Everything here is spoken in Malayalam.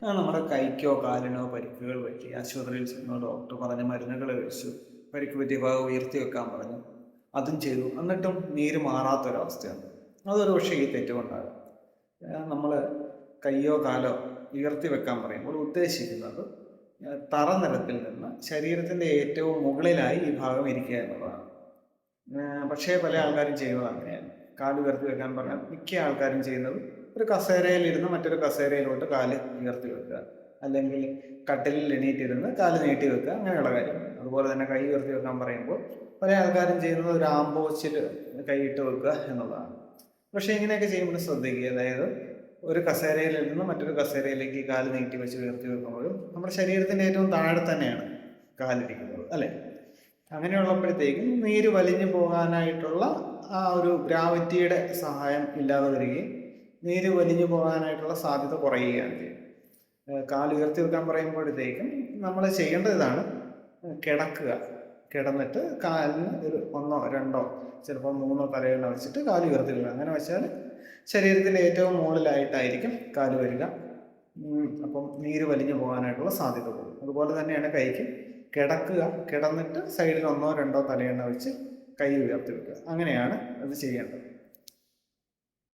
നമ്മുടെ കൈക്കോ കാലിനോ പരിക്കുകൾ പറ്റി ആശുപത്രിയിൽ ചെന്നു ഡോക്ടർ പറഞ്ഞ മരുന്നുകൾ കഴിച്ചു. പരിക്ക് പറ്റിയ ഭാഗം ഉയർത്തി വെക്കാൻ പറഞ്ഞു, അതും ചെയ്തു. എന്നിട്ടും നീര് മാറാത്തൊരവസ്ഥയാണ്. അതൊരു പക്ഷേ ഈ തെറ്റുകൊണ്ടാകും. നമ്മൾ കയ്യോ കാലോ ഉയർത്തി വെക്കാൻ പറയുമ്പോൾ ഉദ്ദേശിക്കുന്നത് തറനിരപ്പിൽ നിന്ന് ശരീരത്തിൻ്റെ ഏറ്റവും മുകളിലായി ഈ ഭാഗം ഇരിക്കുക എന്നുള്ളതാണ്. പക്ഷേ പല ആൾക്കാരും ചെയ്യുന്നത് അങ്ങനെയാണ്. കാല് ഉയർത്തി വെക്കാൻ പറഞ്ഞാൽ മിക്ക ആൾക്കാരും ചെയ്യുന്നത് ഒരു കസേരയിലിരുന്ന് മറ്റൊരു കസേരയിലോട്ട് കാല് ഉയർത്തി വെക്കുക, അല്ലെങ്കിൽ കട്ടിലിൽ എണീറ്റിരുന്ന് കാല് നീട്ടി വെക്കുക, അങ്ങനെയുള്ള കാര്യങ്ങൾ. അതുപോലെ തന്നെ കൈ ഉയർത്തി വെക്കാൻ പറയുമ്പോൾ പല ആൾക്കാരും ചെയ്യുന്നത് ഒരു ആംബോച്ചിൽ കൈയിട്ട് വെക്കുക എന്നുള്ളതാണ്. പക്ഷേ ഇങ്ങനെയൊക്കെ ചെയ്യുമ്പോൾ ശ്രദ്ധിക്കുക, അതായത് ഒരു കസേരയിൽ നിന്ന് മറ്റൊരു കസേരയിലേക്ക് കാല് നീട്ടി വെച്ച് ഉയർത്തി വെക്കുമ്പോഴും നമ്മുടെ ശരീരത്തിൻ്റെ ഏറ്റവും താഴെ തന്നെയാണ് കാലിരിക്കുന്നത്, അല്ലേ? അങ്ങനെയുള്ളപ്പോഴത്തേക്കും നീര് വലിഞ്ഞു പോകാനായിട്ടുള്ള ആ ഒരു ഗ്രാവിറ്റിയുടെ സഹായം ഇല്ലാതെ വരികയും നീര് വലിഞ്ഞു പോകാനായിട്ടുള്ള സാധ്യത കുറയുകയാണ് ചെയ്യുന്നത്. കാല് ഉയർത്തി വെക്കാൻ പറയുമ്പോഴത്തേക്കും നമ്മൾ ചെയ്യേണ്ടത് ഇതാണ്: കിടക്കുക. കിടന്നിട്ട് കാലിന് ഒരു 1 2 ചിലപ്പോൾ 3 തലയെണ്ണ വെച്ചിട്ട് കാല് ഉയർത്തി വെക്കുക. അങ്ങനെ വെച്ചാൽ ശരീരത്തിൻ്റെ ഏറ്റവും മുകളിലായിട്ടായിരിക്കും കാല് വരിക. അപ്പം നീര് വലിഞ്ഞു പോകാനായിട്ടുള്ള സാധ്യത കൂടും. അതുപോലെ തന്നെയാണ് കൈക്ക്. കിടക്കുക, കിടന്നിട്ട് സൈഡിൽ 1 2 തലയെണ്ണ വെച്ച് കൈ ഉയർത്തി വെക്കുക. അങ്ങനെയാണ് അത് ചെയ്യേണ്ടത്.